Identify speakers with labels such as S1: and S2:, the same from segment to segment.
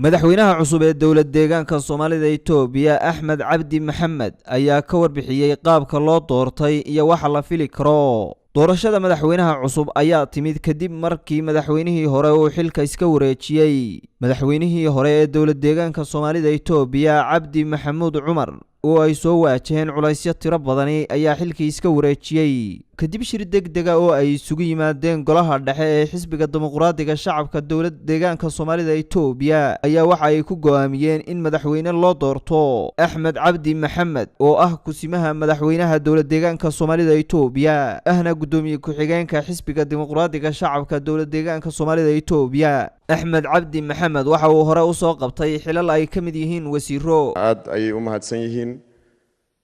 S1: madaxweynaha cusub ee dowlad deegaanka Soomaalida Itoobiya Axmed Cabdi Maxamed ayaa ka warbixiyay qaabka loo doortay iyo waxa la fili karo. doorashada madaxweynaha cusub ayaa timid kadib markii madaxweynihii hore uu xilka iska wareejiyay. madaxweynihii hore ee dowlad deegaanka Soomaalida Itoobiya Cabdi Maxamuud Cumar oo ay soo waajaheen culaysyo tiro badan ayaa xilkii iska wareejiyay kadib shir degdeg ah oo ay isugu yimaadeen golaha dhexe ee xisbiga dimuqraadiga shacabka dowlad deegaanka Soomaalida Itoobiya ayaa waxa ay ku go'aamiyeen in madaxweyne loo doorto Axmed Cabdi Maxamed oo ah kusimaha madaxweynaha dowlad deegaanka Soomaalida Itoobiya ahna gudoomiye ku-xigeenka xisbiga dimuqraadiga shacabka dowlad deegaanka Soomaalida Itoobiya. Axmed Cabdi Maxamed waxa uu hore u soo qabtay xilal ay kamid yihiin wasiiro
S2: aad ay u mahadsan yihiin.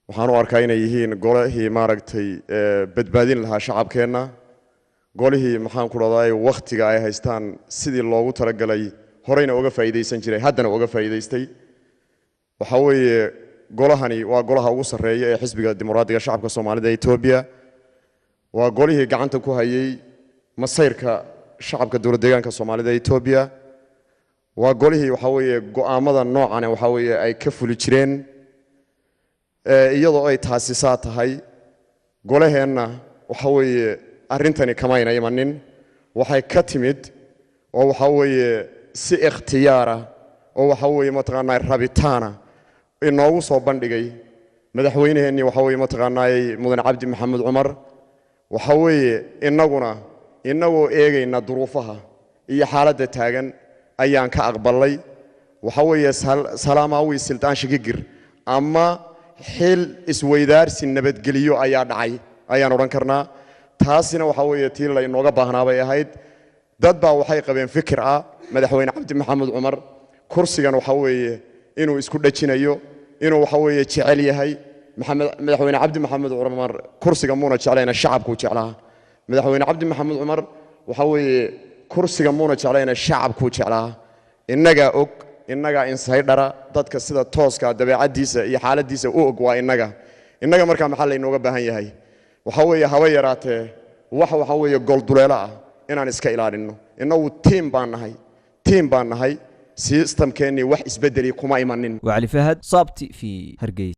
S2: waxaan u arkaa inay yihiin golihii maaragtay badbaadin lahaa shacabkeena, golihii maxaan ku raday waqtiga ay haystaan sidii loogu talagalay horeyna uga faa'iideysan jiray haddana uga faa'iideystay. waxa weeye golahani waa golaha ugu sareeya ee xisbiga dimuqraadiga shacabka Soomaalida Itoobiya, waa golihii gacanta ku hayay masayrka shacabka dowlad deegaanka Soomaalida Itoobiya, waa golihii waxa weeye go'aamada noocan waxa weeye ay ka fuli jireen iyadoo ay taasisaa tahay. golaheena waxa weeye arintani kama imanin, waxay ka timid oo waxa weeye si ikhtiyaara oo waxa weeye mataqaanaa rabitaana inoogu soo bandhigay madaxweynaheeni waxa weeye mataqaanaa Mudane Cabdi Maxamed Cumar. waxa weeye inagoo eegayna duruufaha iyo xaaladda taagan ayaan ka aqbalay. waxa weeye salaamawi sultaan shigigir ama xil isweydaarsi nabadgeliyo ayaa dhacay ayaan oran karnaa. taasina waxa weeye tii la inooga baahnaabay ahayd. dad baa waxay qabeen fikir ah madaxweyne Cabdi Maxamed Cumar kursigan waxa weeye inuu isku dhajinayo, inuu waxa weeye jecel yahay. madaxweyne Cabdi Maxamed Cumar kursiga muuna jeclayna shacabku jeclaa. madaxweyne Cabdi Maxamed Cumar waxa weeye kursiga muuna jeclayna shacabku jeclaa. innaga insaydara dadka sida tooska dabeecadiisa iyo xaaladiisa u og waa innaga markaa maxaa la inooga baahan yahay waxa weeye haba yaraatee waxa weeye gol duleelo ah inaan iska ilaalino. innagu team baan nahay systemkeeni wax isbedeli kuma imanin.
S1: وعلي فهد صاب TV Hargeysa.